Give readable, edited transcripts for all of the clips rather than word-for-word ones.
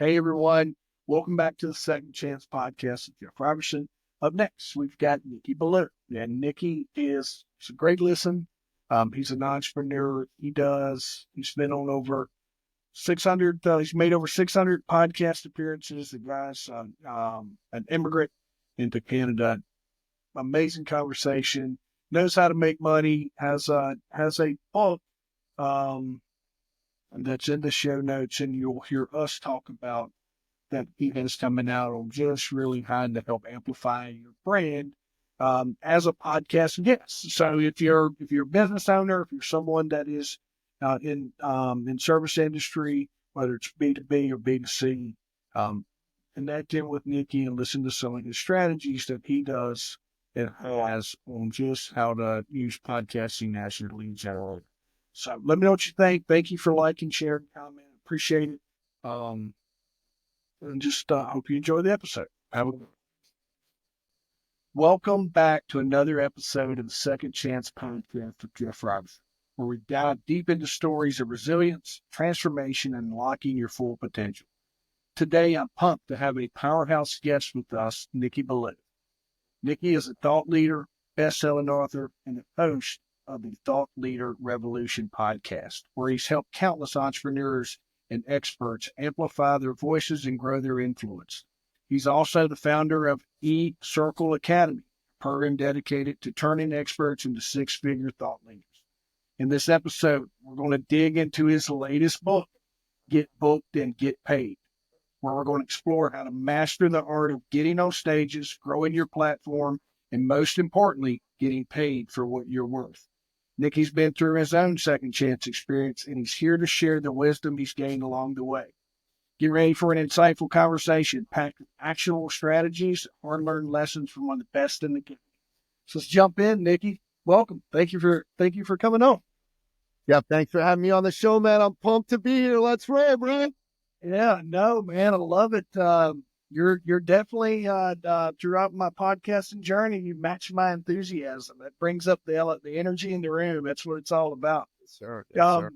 Hey, everyone. Welcome back to the Second Chance Podcast with Jeff Robertson. Up next, we've got Nicky Billou. And Nicky is a great listen. He's an entrepreneur. He's been on over 600, he's made over 600 podcast appearances. The guy's an immigrant into Canada. Amazing conversation. Knows how to make money. Has a book that's in the show notes, and you'll hear us talk about that he has coming out on just really how to help amplify your brand as a podcast guest. So if you're a business owner, if you're someone that is in service industry, whether it's B2B or B2C, connect in with Nicky and listen to some of his strategies that he does and has on just how to use podcasting as your lead generator. So let me know what you think. Thank you for liking, sharing, comment. Appreciate it. And just hope you enjoy the episode. Have a good one. Welcome back to another episode of the Second Chance Podcast with Jeff Robertson, where we dive deep into stories of resilience, transformation, and unlocking your full potential. Today, I'm pumped to have a powerhouse guest with us, Nicky Billou. Nicky is a thought leader, best-selling author, and the host of the Thought Leader Revolution podcast, where he's helped countless entrepreneurs and experts amplify their voices and grow their influence. He's also the founder of E-Circle Academy, a program dedicated to turning experts into six-figure thought leaders. In this episode, we're going to dig into his latest book, Get Booked and Get Paid, where we're going to explore how to master the art of getting on stages, growing your platform, and most importantly, getting paid for what you're worth. Nicky's been through his own second chance experience, and he's here to share the wisdom he's gained along the way. Get ready for an insightful conversation packed with actionable strategies, hard-learned lessons from one of the best in the game. So let's jump in, Nicky. Welcome. Thank you for coming on. Yeah, thanks for having me on the show, man. I'm pumped to be here. Let's rip, man. Yeah, no, man, I love it. You're definitely throughout my podcasting journey, you match my enthusiasm. It brings up the energy in the room. That's what it's all about. Yes, sir. Yes, sir.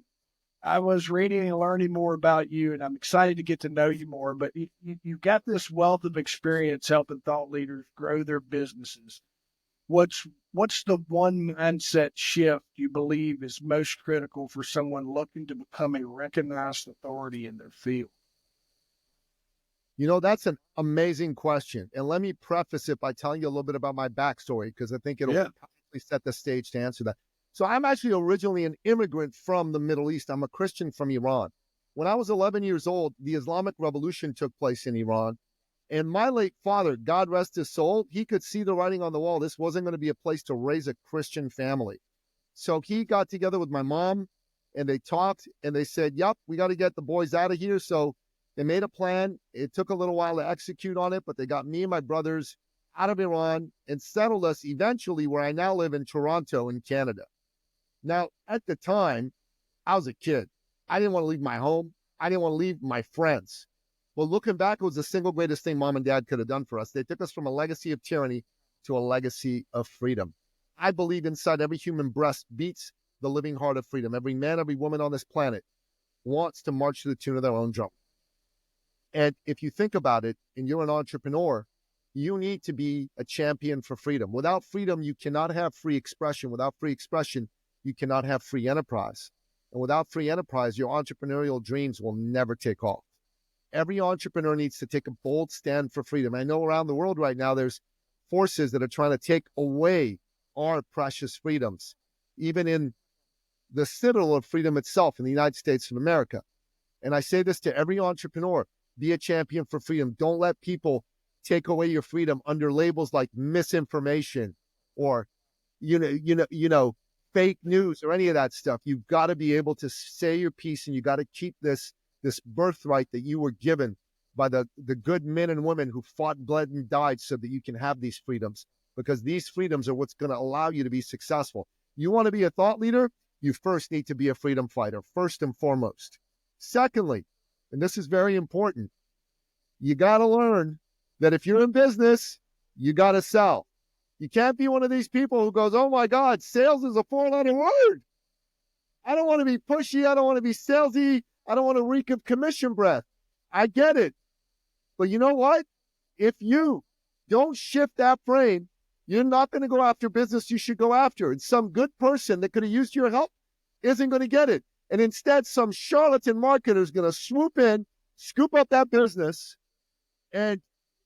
I was reading and learning more about you, and I'm excited to get to know you more. But you've got this wealth of experience helping thought leaders grow their businesses. What's the one mindset shift you believe is most critical for someone looking to become a recognized authority in their field? You know, that's an amazing question. And let me preface it by telling you a little bit about my backstory, because I think it'll probably set the stage to answer that. So I'm actually originally an immigrant from the Middle East. I'm a Christian from Iran. When I was 11 years old, the Islamic Revolution took place in Iran. And my late father, God rest his soul, he could see the writing on the wall. This wasn't going to be a place to raise a Christian family. So he got together with my mom, and they talked, and they said, yep, we got to get the boys out of here. So they made a plan. It took a little while to execute on it, but they got me and my brothers out of Iran and settled us eventually where I now live in Toronto in Canada. Now, at the time, I was a kid. I didn't want to leave my home. I didn't want to leave my friends. Well, looking back, it was the single greatest thing mom and dad could have done for us. They took us from a legacy of tyranny to a legacy of freedom. I believe inside every human breast beats the living heart of freedom. Every man, every woman on this planet wants to march to the tune of their own drum. And if you think about it, and you're an entrepreneur, you need to be a champion for freedom. Without freedom, you cannot have free expression. Without free expression, you cannot have free enterprise. And without free enterprise, your entrepreneurial dreams will never take off. Every entrepreneur needs to take a bold stand for freedom. I know around the world right now, there's forces that are trying to take away our precious freedoms, even in the citadel of freedom itself in the United States of America. And I say this to every entrepreneur: be a champion for freedom. Don't let people take away your freedom under labels like misinformation or, fake news or any of that stuff. You've got to be able to say your piece, and you got to keep this birthright that you were given by the good men and women who fought, bled, and died so that you can have these freedoms, because these freedoms are what's going to allow you to be successful. You want to be a thought leader? You first need to be a freedom fighter, first and foremost. Secondly, and this is very important, you got to learn that if you're in business, you got to sell. You can't be one of these people who goes, oh my God, sales is a four-letter word. I don't want to be pushy. I don't want to be salesy. I don't want to reek of commission breath. I get it. But you know what? If you don't shift that frame, you're not going to go after business you should go after. And some good person that could have used your help isn't going to get it. And instead, some charlatan marketer is going to swoop in, scoop up that business, and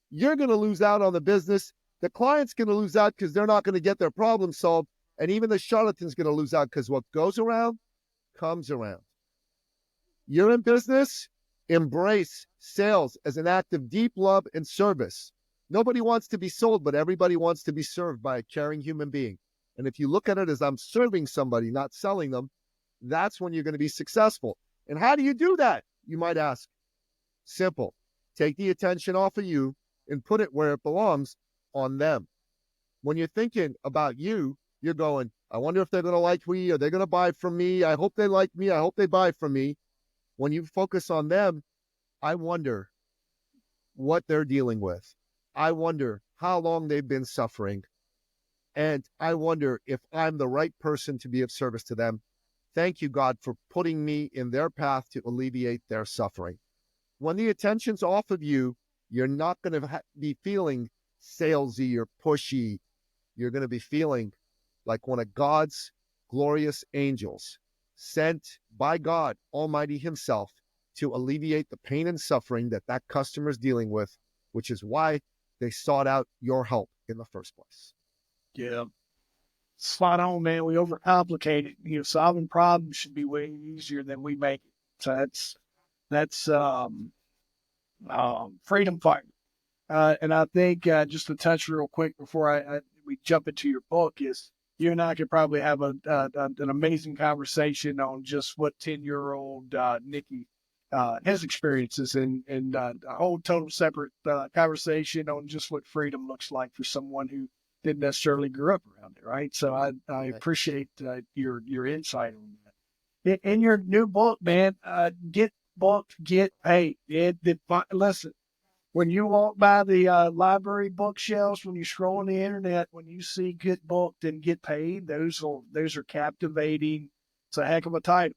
you're going to lose out on the business. The client's going to lose out because they're not going to get their problem solved. And even the charlatan's going to lose out because what goes around comes around. You're in business, embrace sales as an act of deep love and service. Nobody wants to be sold, but everybody wants to be served by a caring human being. And if you look at it as I'm serving somebody, not selling them, that's when you're going to be successful. And how do you do that? You might ask. Simple. Take the attention off of you and put it where it belongs, on them. When you're thinking about you, you're going, I wonder if they're going to like me. Are they going to buy from me? I hope they like me. I hope they buy from me. When you focus on them, I wonder what they're dealing with. I wonder how long they've been suffering. And I wonder if I'm the right person to be of service to them. Thank you, God, for putting me in their path to alleviate their suffering. When the attention's off of you, you're not going to be feeling salesy or pushy. You're going to be feeling like one of God's glorious angels sent by God Almighty himself to alleviate the pain and suffering that that customer is dealing with, which is why they sought out your help in the first place. Yeah. Spot on, man. We overcomplicate it. Solving problems should be way easier than we make it. So that's freedom fighter. And I think just to touch real quick before we jump into your book is you and I could probably have an amazing conversation on just what 10-year-old Nicky his experiences and a whole total separate conversation on just what freedom looks like for someone who didn't necessarily grow up around it, right? So I appreciate your insight on that. In your new book, man, get booked, get paid. Listen. When you walk by the library bookshelves, when you scroll on the internet, when you see get booked and get paid, those are captivating. It's a heck of a title.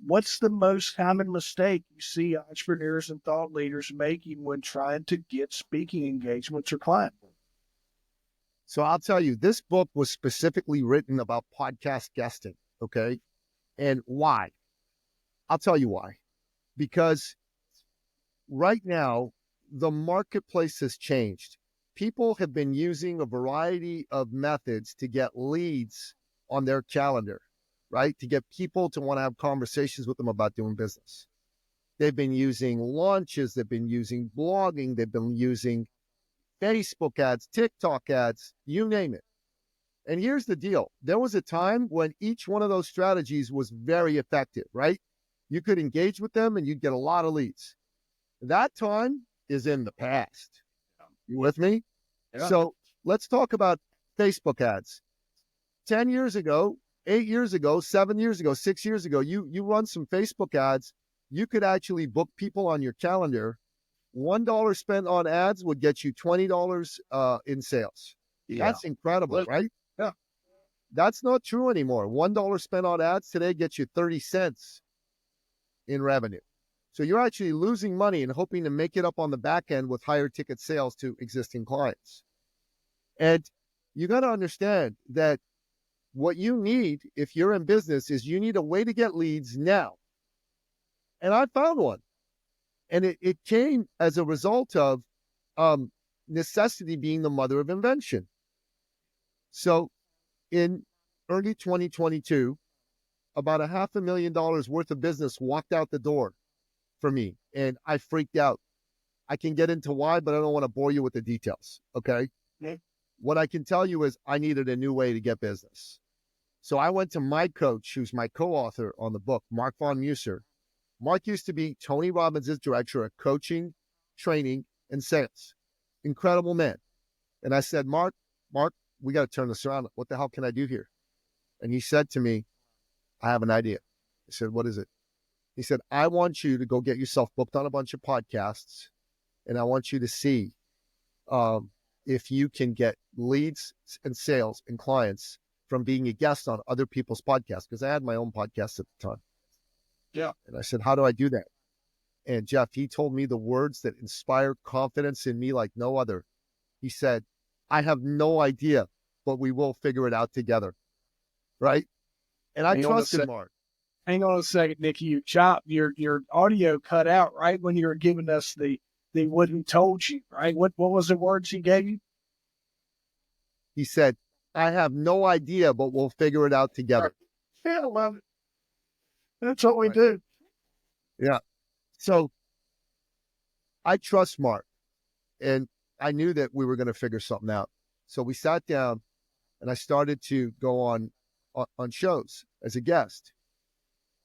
What's the most common mistake you see entrepreneurs and thought leaders making when trying to get speaking engagements or client work? So I'll tell you, this book was specifically written about podcast guesting, okay? And why? I'll tell you why. Because right now, the marketplace has changed. People have been using a variety of methods to get leads on their calendar, right? To get people to want to have conversations with them about doing business. They've been using launches. They've been using blogging. They've been using Facebook ads, TikTok ads, you name it. And here's the deal. There was a time when each one of those strategies was very effective, right? You could engage with them and you'd get a lot of leads. That time is in the past. You with me? Yeah. So let's talk about Facebook ads. 10 years ago, 8 years ago, 7 years ago, 6 years ago, you run some Facebook ads, you could actually book people on your calendar. $1 spent on ads would get you $20 in sales. Yeah. That's incredible, right? Yeah. That's not true anymore. $1 spent on ads today gets you 30 cents in revenue. So you're actually losing money and hoping to make it up on the back end with higher ticket sales to existing clients. And you got to understand that what you need if you're in business is you need a way to get leads now. And I found one. And it came as a result of necessity being the mother of invention. So in early 2022, about $500,000 worth of business walked out the door for me, and I freaked out. I can get into why, but I don't want to bore you with the details, okay? Okay. What I can tell you is I needed a new way to get business. So I went to my coach, who's my co-author on the book, Mark Von Musser. Mark used to be Tony Robbins' director of coaching, training, and sales. Incredible man. And I said, Mark, we got to turn this around. What the hell can I do here? And he said to me, I have an idea. I said, what is it? He said, I want you to go get yourself booked on a bunch of podcasts, and I want you to see if you can get leads and sales and clients from being a guest on other people's podcasts, because I had my own podcast at the time. Yeah. And I said, how do I do that? And Jeff, he told me the words that inspired confidence in me like no other. He said, I have no idea, but we will figure it out together. Right? And I trusted Mark. Hang on a second, Nicky. Your audio cut out right when you were giving us the what he told you, right? What was the words he gave you? He said, I have no idea, but we'll figure it out together. Yeah, I love it. That's what we do. Yeah. So I trust Mark, and I knew that we were going to figure something out. So we sat down, and I started to go on shows as a guest.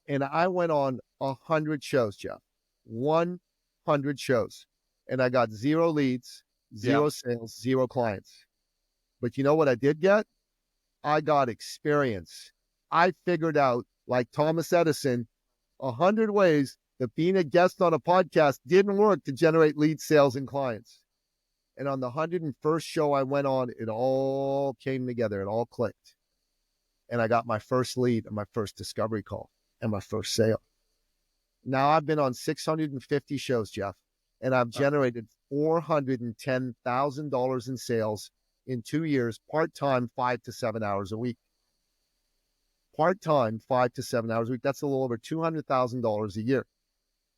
And I went on 100 shows, Jeff. 100 shows. And I got 0 leads, 0 sales, 0 clients. But you know what I did get? I got experience. I figured out, like Thomas Edison, 100 ways that being a guest on a podcast didn't work to generate leads, sales, and clients. And on the 101st show I went on, it all came together. It all clicked. And I got my first lead and my first discovery call and my first sale. Now I've been on 650 shows, Jeff, and I've generated $410,000 in sales in 2 years, part-time, 5 to 7 hours a week. Part-time, 5 to 7 hours a week. That's a little over $200,000 a year.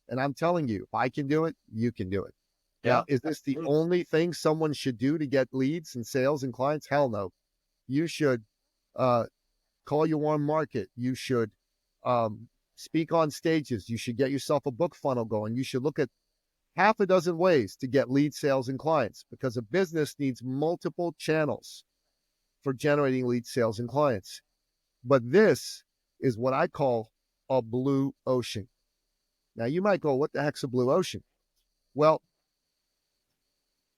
And I'm telling you, if I can do it, you can do it. Yeah. Now, is this the only thing someone should do to get leads and sales and clients? Hell no. You should call your warm market. You should speak on stages. You should get yourself a book funnel going. You should look at half a dozen ways to get lead, sales, and clients, because a business needs multiple channels for generating lead, sales, and clients. But this is what I call a blue ocean. Now, you might go, what the heck's a blue ocean? Well,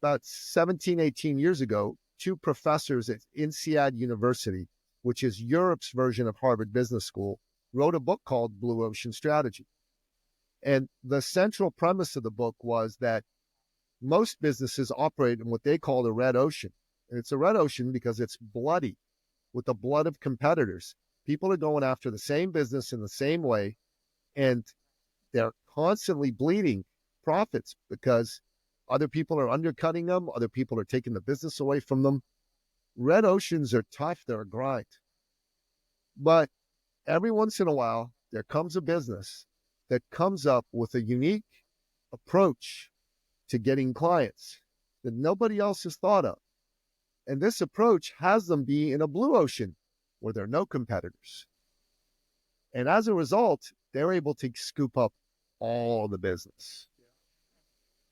about 17, 18 years ago, 2 professors at INSEAD University, which is Europe's version of Harvard Business School, wrote a book called Blue Ocean Strategy. And the central premise of the book was that most businesses operate in what they call the red ocean. And it's a red ocean because it's bloody with the blood of competitors. People are going after the same business in the same way, and they're constantly bleeding profits because other people are undercutting them. Other people are taking the business away from them. Red oceans are tough. They're a grind. But every once in a while, there comes a business that comes up with a unique approach to getting clients that nobody else has thought of. And this approach has them be in a blue ocean where there are no competitors. And as a result, they're able to scoop up all the business.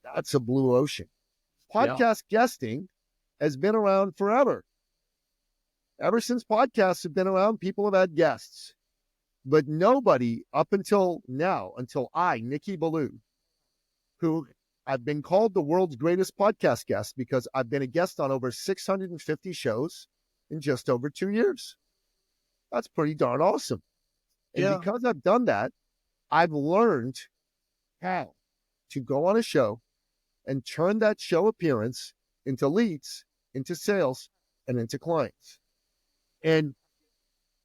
That's a blue ocean. Podcast guesting has been around forever. Ever since podcasts have been around, people have had guests. But nobody up until now, until I, Nicky Billou, who I've been called the world's greatest podcast guest because I've been a guest on over 650 shows in just over 2 years. That's pretty darn awesome. And because I've done that, I've learned how to go on a show and turn that show appearance into leads, into sales, and into clients. And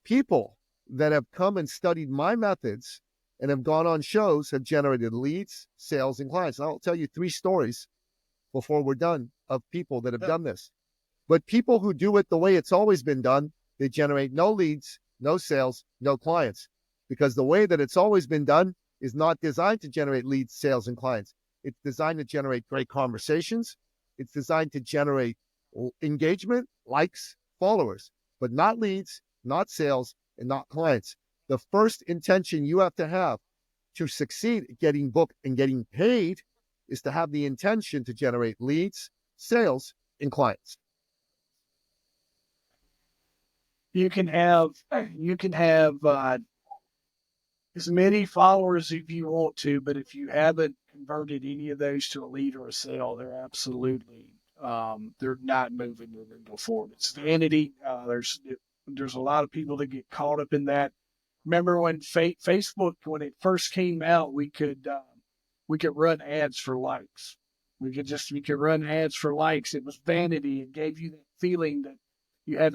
people that have come and studied my methods and have gone on shows have generated leads, sales, and clients. And I'll tell you 3 stories before we're done of people that have done this. But people who do it the way it's always been done, they generate no leads, no sales, no clients. Because the way that it's always been done is not designed to generate leads, sales, and clients. It's designed to generate great conversations. It's designed to generate engagement, likes, followers, but not leads, not sales, and not clients. The first intention you have to succeed at getting booked and getting paid is to have the intention to generate leads, sales, and clients. You can have as many followers if you want to, but if you haven't converted any of those to a lead or a sale, they're absolutely they're not moving. They're going to go forward. It's vanity. There's a lot of people that get caught up in that. Remember when Facebook, when it first came out, we could run ads for likes. We could run ads for likes. It was vanity. It gave you that feeling that you had,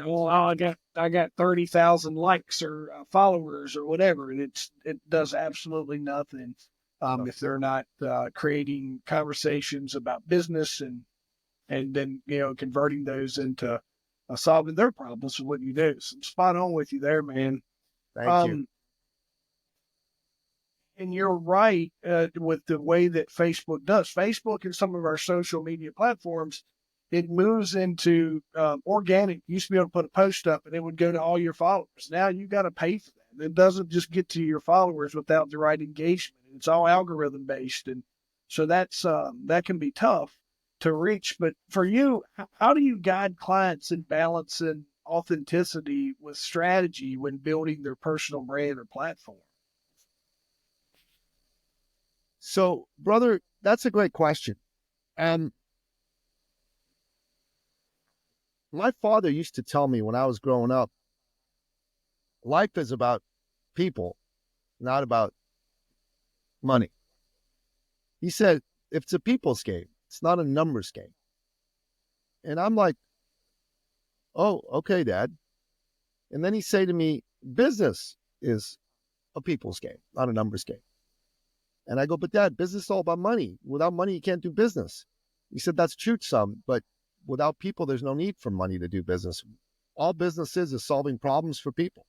I got 30,000 likes or followers or whatever, and it does absolutely nothing. if they're not creating conversations about business and then converting those into solving their problems with what you do. So I'm spot on with you there, man. Thank you. And you're right with the way that Facebook does. Facebook and some of our social media platforms, it moves into organic. You used to be able to put a post up and it would go to all your followers. Now you got to pay for that. It doesn't just get to your followers without the right engagement. It's all algorithm based, and so that can be tough to reach. But for you, how do you guide clients in balancing authenticity with strategy when building their personal brand or platform? So, brother, that's a great question. And my father used to tell me when I was growing up, life is about people, not about money. He said, if it's a people's game, it's not a numbers game. And I'm like, oh, okay, Dad. And then he say to me, business is a people's game, not a numbers game. And I go, but Dad, business is all about money. Without money, you can't do business. He said, that's true, son, but without people, there's no need for money to do business. All business is solving problems for people.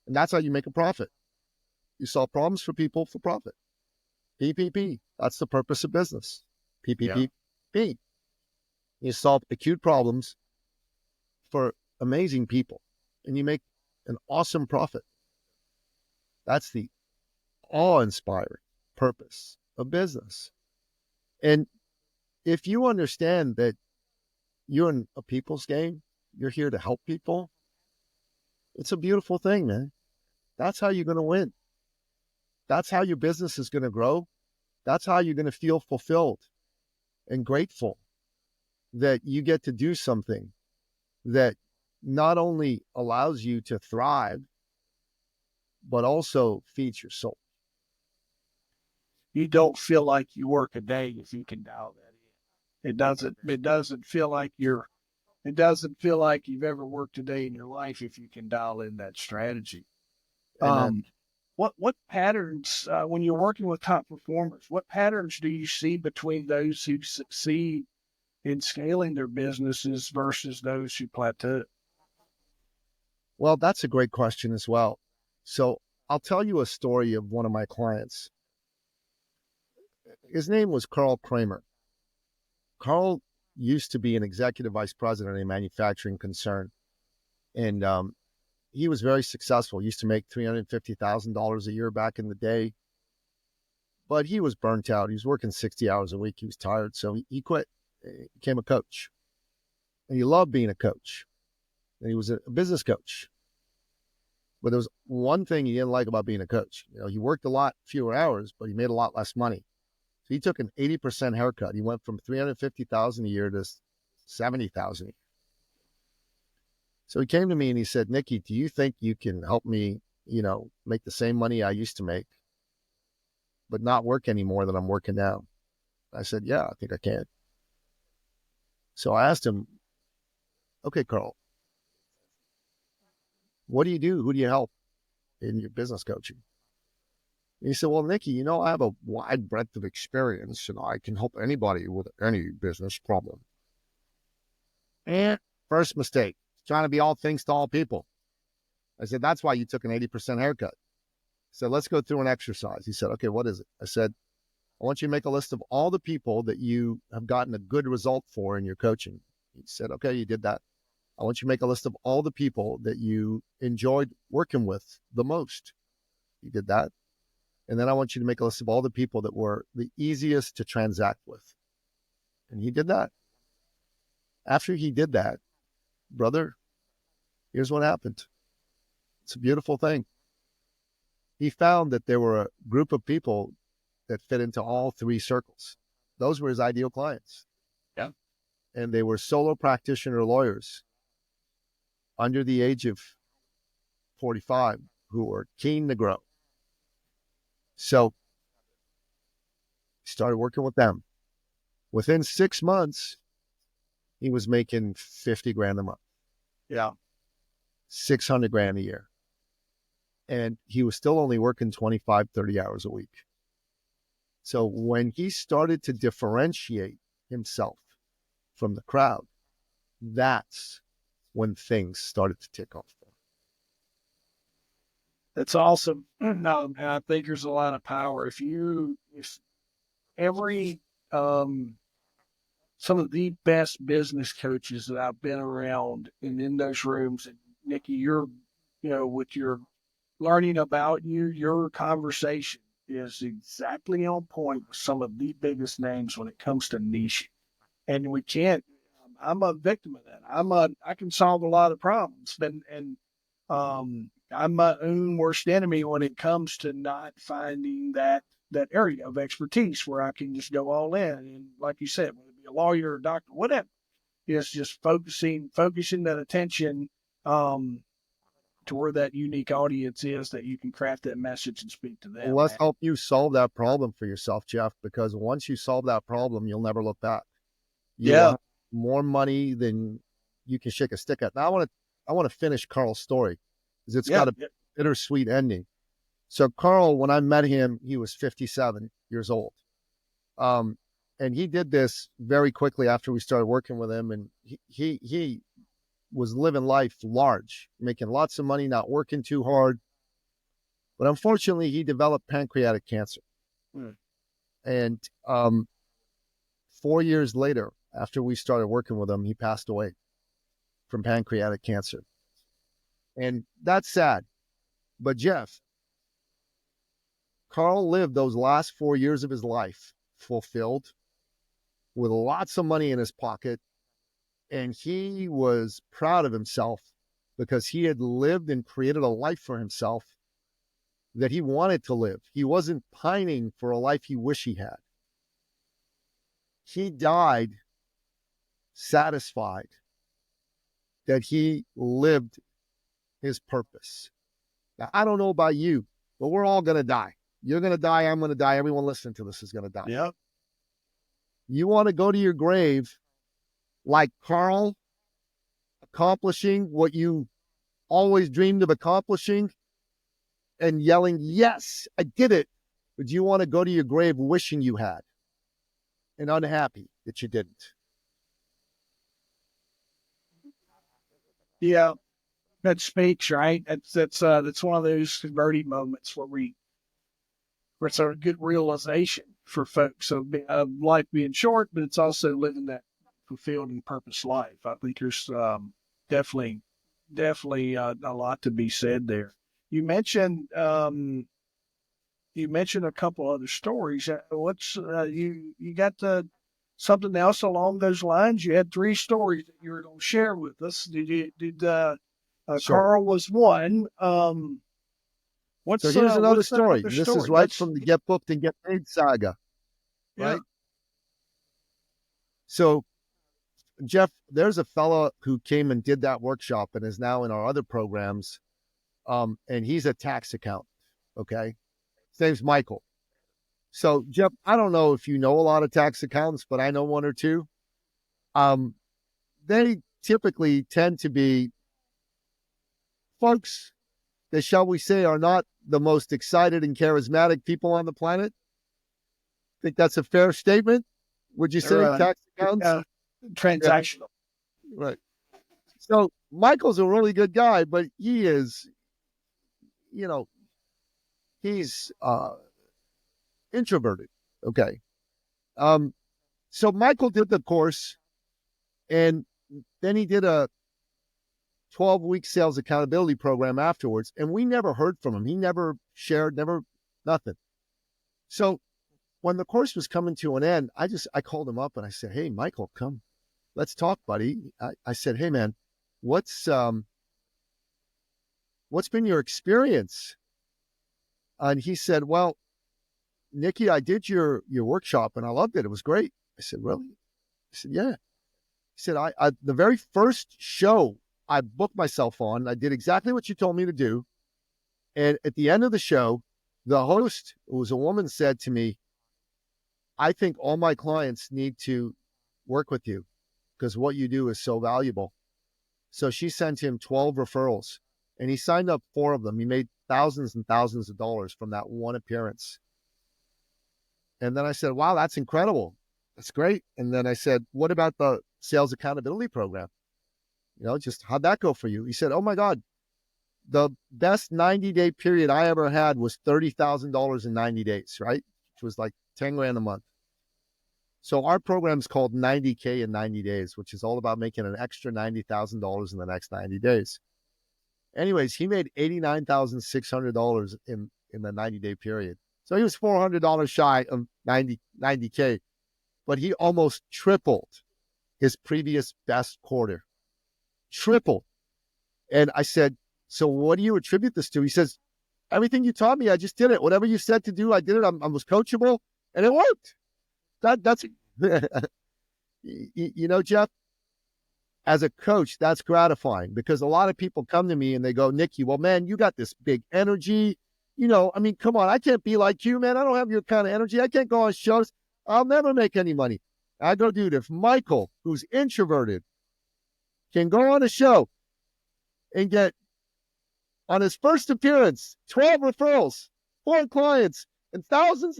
And that's how you make a profit. You solve problems for people for profit. PPP, that's the purpose of business. PPP. Yeah. You solve acute problems for amazing people, and you make an awesome profit. That's the awe-inspiring purpose of business. And if you understand that you're in a people's game, you're here to help people, it's a beautiful thing, man. That's how you're going to win. That's how your business is going to grow. That's how you're going to feel fulfilled and grateful that you get to do something that not only allows you to thrive, but also feeds your soul. You don't feel like you work a day if you can dial that in. It doesn't feel like you've ever worked a day in your life if you can dial in that strategy. What patterns, when you're working with top performers, what patterns do you see between those who succeed in scaling their businesses versus those who plateau? Well, that's a great question as well. So I'll tell you a story of one of my clients. His name was Carl Kramer. Carl used to be an executive vice president in a manufacturing concern. And he was very successful. He used to make $350,000 a year back in the day. But he was burnt out. He was working 60 hours a week. He was tired. So he quit. He became a coach. And he loved being a coach. And he was a business coach. But there was one thing he didn't like about being a coach. He worked a lot fewer hours, but he made a lot less money. So he took an 80% haircut. He went from $350,000 a year to $70,000. So he came to me and he said, Nicky, do you think you can help me, make the same money I used to make, but not work any more than I'm working now? I said, yeah, I think I can. So I asked him, okay, Carl, what do you do? Who do you help in your business coaching? And he said, well, Nicky, I have a wide breadth of experience and I can help anybody with any business problem. And first mistake, trying to be all things to all people. I said, that's why you took an 80% haircut. He said, let's go through an exercise. He said, okay, what is it? I said, I want you to make a list of all the people that you have gotten a good result for in your coaching. He said, okay, you did that. I want you to make a list of all the people that you enjoyed working with the most. You did that. And then I want you to make a list of all the people that were the easiest to transact with. And he did that. After he did that, brother, here's what happened. It's a beautiful thing. He found that there were a group of people that fit into all three circles. Those were his ideal clients. Yeah. And they were solo practitioner lawyers under the age of 45 who were keen to grow. So he started working with them. Within 6 months, he was making 50 grand a month. Yeah. 600 grand a year. And he was still only working 25, 30 hours a week. So when he started to differentiate himself from the crowd, that's when things started to tick off. That's awesome. No, I think there's a lot of power. If every, some of the best business coaches that I've been around and in those rooms, and Nicky, with your learning about you, your conversation is exactly on point with some of the biggest names when it comes to niche. And we can't, I'm a victim of that. I can solve a lot of problems, and I'm my own worst enemy when it comes to not finding that area of expertise where I can just go all in. And like you said, whether it be a lawyer or a doctor, whatever, it's just focusing that attention um, to where that unique audience is that you can craft that message and speak to them. Well, let's help you solve that problem for yourself, Jeff, because once you solve that problem, you'll never look back. You will have more money than you can shake a stick at. Now I want to finish Carl's story because it's got a bittersweet ending. So Carl, when I met him, he was 57 years old. And he did this very quickly after we started working with him. And he was living life large, making lots of money, not working too hard. But unfortunately, he developed pancreatic cancer. And 4 years later, after we started working with him, he passed away from pancreatic cancer. And that's sad. But Jeff, Carl lived those last 4 years of his life fulfilled with lots of money in his pocket. And he was proud of himself because he had lived and created a life for himself that he wanted to live. He wasn't pining for a life he wished he had. He died satisfied that he lived his purpose. Now, I don't know about you, but we're all going to die. You're going to die. I'm going to die. Everyone listening to this is going to die. Yep. You want to go to your grave like Carl, accomplishing what you always dreamed of accomplishing and yelling, yes, I did it. But do you want to go to your grave wishing you had and unhappy that you didn't? Yeah, that speaks, right? That's one of those converting moments where it's a good realization for folks of life being short, but it's also living that fulfilled and purpose life. I think there's definitely a lot to be said there. You mentioned a couple other stories. What's you got something else along those lines? You had 3 stories that you were going to share with us. Did Sure. Carl was one. So here's another story. This is right from the Get Booked and Get Paid saga, right? Yeah. So, Jeff, there's a fella who came and did that workshop and is now in our other programs, and he's a tax accountant, okay? His name's Michael. So, Jeff, I don't know if you know a lot of tax accountants, but I know one or two. They typically tend to be folks that, shall we say, are not the most excited and charismatic people on the planet. Think that's a fair statement? Would you say tax accountants? Transactional. Yeah. Right. So Michael's a really good guy, but he is, he's introverted. Okay. So Michael did the course, and then he did a 12-week sales accountability program afterwards, and we never heard from him. He never shared, nothing. So when the course was coming to an end, I called him up and I said, hey, Michael, come, let's talk, buddy. I said, hey, man, what's been your experience? And he said, well, Nicky, I did your workshop and I loved it. It was great. I said, really? I said, yeah. He said, I the very first show I booked myself on, I did exactly what you told me to do. And at the end of the show, the host, who was a woman, said to me, I think all my clients need to work with you because what you do is so valuable. So she sent him 12 referrals and he signed up 4 of them. He made thousands and thousands of dollars from that one appearance. And then I said, wow, that's incredible. That's great. And then I said, what about the sales accountability program? Just how'd that go for you? He said, oh my God, the best 90-day period I ever had was $30,000 in 90 days, right? Which was like 10 grand a month. So our program is called 90K in 90 days, which is all about making an extra $90,000 in the next 90 days. Anyways, he made $89,600 in the 90-day period. So he was $400 shy of 90K, but he almost tripled his previous best quarter. Tripled. And I said, so what do you attribute this to? He says, everything you taught me, I just did it. Whatever you said to do, I did it. I was coachable, and it worked. That's, Jeff, as a coach, that's gratifying because a lot of people come to me and they go, Nicky, well, man, you got this big energy. Come on, I can't be like you, man. I don't have your kind of energy. I can't go on shows. I'll never make any money. I go, dude, if Michael, who's introverted, can go on a show and get, on his first appearance, 12 referrals, 4 clients, and thousands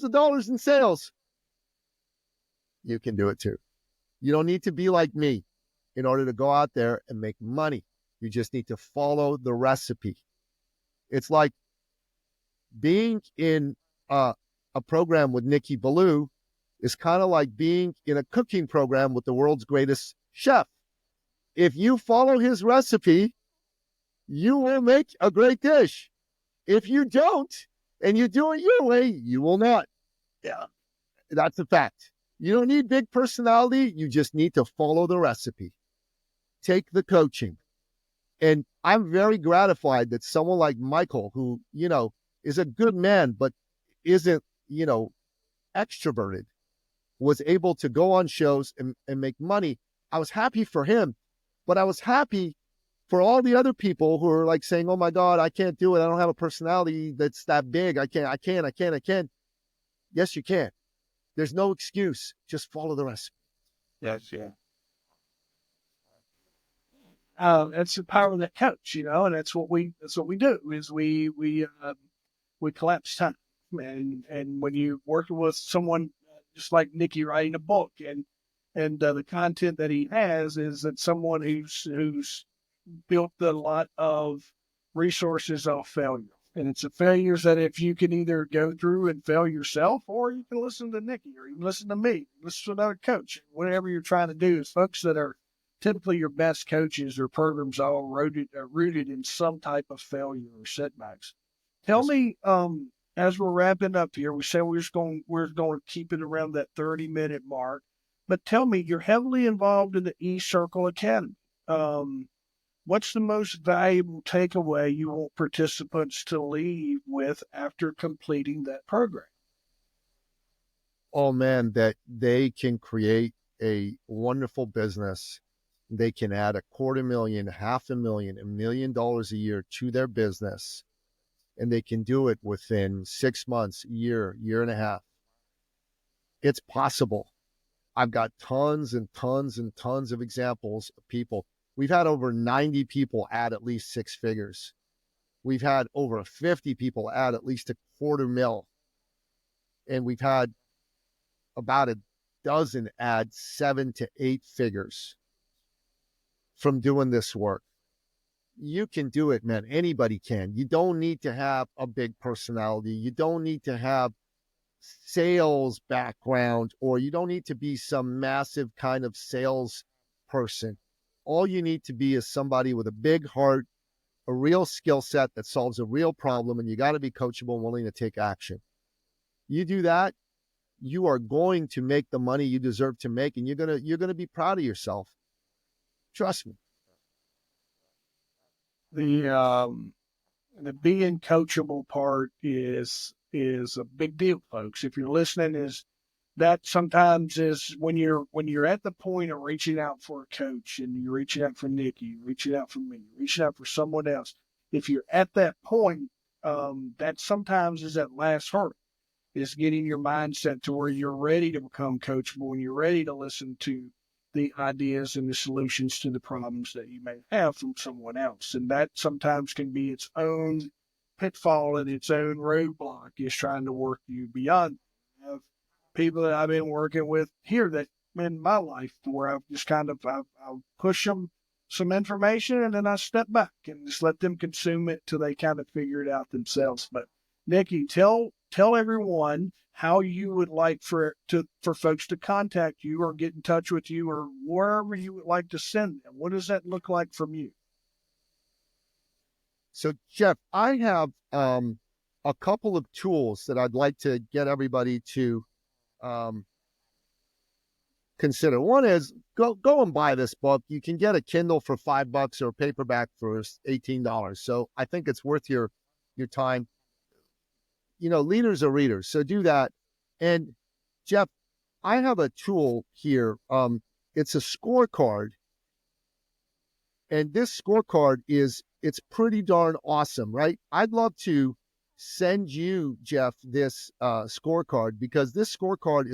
of dollars in sales, you can do it too. You don't need to be like me in order to go out there and make money. You just need to follow the recipe. It's like being in a program with Nicky Billou is kind of like being in a cooking program with the world's greatest chef. If you follow his recipe, you will make a great dish. If you don't, and you do it your way, you will not. Yeah, that's a fact. You don't need big personality. You just need to follow the recipe. Take the coaching. And I'm very gratified that someone like Michael, who, is a good man, but isn't, extroverted, was able to go on shows and make money. I was happy for him, but I was happy for all the other people who are like saying, oh my God, I can't do it. I don't have a personality that's that big. I can't. Yes, you can. There's no excuse. Just follow the recipe. Yes, yeah. That's the power of that coach, and that's what we do is we collapse time. And when you're working with someone just like Nicky writing a book and the content that he has is that someone who's built a lot of resources off failure. And it's the failures that if you can either go through and fail yourself, or you can listen to Nicky, or you can listen to me, listen to another coach. Whatever you're trying to do is folks that are typically your best coaches or programs all rooted in some type of failure or setbacks. Tell me, as we're wrapping up here, we say we're going to keep it around that 30-minute mark. But tell me, you're heavily involved in the eCircle Academy. What's the most valuable takeaway you want participants to leave with after completing that program? Oh man, that they can create a wonderful business. They can add $250,000, $500,000, $1 million a year to their business. And they can do it within 6 months, year and a half. It's possible. I've got tons and tons and tons of examples of people. We've had over 90 people add at least 6 figures. We've had over 50 people add at least $250,000. And we've had about a dozen add 7 to 8 figures from doing this work. You can do it, man. Anybody can. You don't need to have a big personality. You don't need to have sales background, or you don't need to be some massive kind of sales person. All you need to be is somebody with a big heart, a real skill set that solves a real problem, and you got to be coachable and willing to take action. You do that, you are going to make the money you deserve to make, and you're gonna be proud of yourself. Trust me. The being coachable part is a big deal, folks. If you're listening, is that sometimes is when you're at the point of reaching out for a coach, and you're reaching out for Nicky, you're reaching out for me, you're reaching out for someone else. If you're at that point, that sometimes is that last hurdle, is getting your mindset to where you're ready to become coachable and you're ready to listen to the ideas and the solutions to the problems that you may have from someone else. And that sometimes can be its own pitfall and its own roadblock, is trying to work you beyond. people that I've been working with here that in my life where I've just I'll push them some information and then I step back and just let them consume it till they kind of figure it out themselves. But Nicky, tell everyone how you would like for folks to contact you or get in touch with you or wherever you would like to send them. What does that look like from you? So, Jeff, I have a couple of tools that I'd like to get everybody to consider. One is go and buy this book. You can get a Kindle for $5 or a paperback for $18. So I think it's worth your time. Leaders are readers, so do that. And Jeff, I have a tool here. It's a scorecard, and this scorecard it's pretty darn awesome, right? I'd love to send you, Jeff, this scorecard, because this scorecard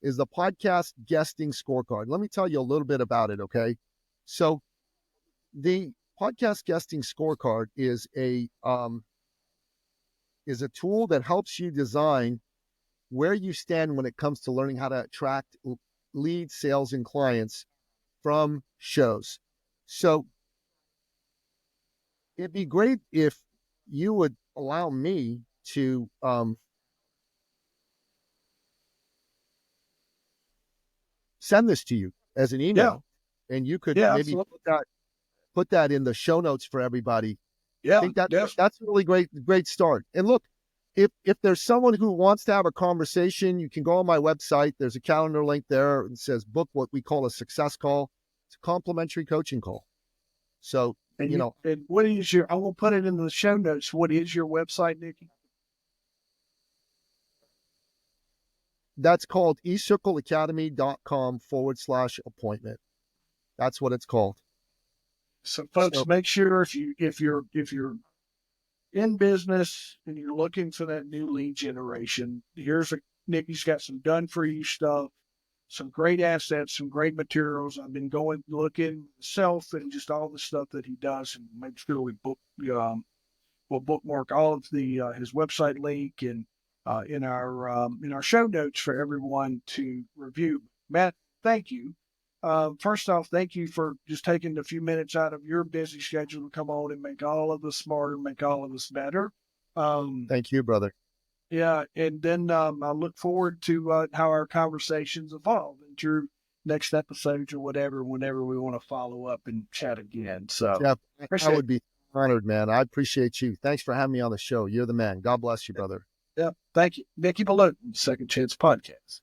is the podcast guesting scorecard. Let me tell you a little bit about it, okay? So the podcast guesting scorecard is a tool that helps you design where you stand when it comes to learning how to attract leads, sales, and clients from shows. So it'd be great if you would allow me to send this to you as an email, and you could maybe put that in the show notes for everybody. Yeah, I think that's a really great start. And look, if there's someone who wants to have a conversation, you can go on my website. There's a calendar link there. It says book what we call a success call. It's a complimentary coaching call. So, and what is I will put it in the show notes. What is your website, Nicky? That's called ecircleacademy.com/appointment. That's what it's called. So folks, make sure if you're in business and you're looking for that new lead generation, Nicky's got some done for you stuff, some great assets, some great materials. I've been looking myself and just all the stuff that he does, and make sure we'll bookmark all of his website link and in our show notes for everyone to review. Matt, thank you. First off, thank you for just taking a few minutes out of your busy schedule to come on and make all of us smarter, make all of us better. Thank you, brother. Yeah, and then I look forward to how our conversations evolve into next episodes or whenever we want to follow up and chat again. So, Jeff, I would be honored, man. I appreciate you. Thanks for having me on the show. You're the man. God bless you, brother. Yeah, thank you. Nicky Billou, Second Chance Podcast.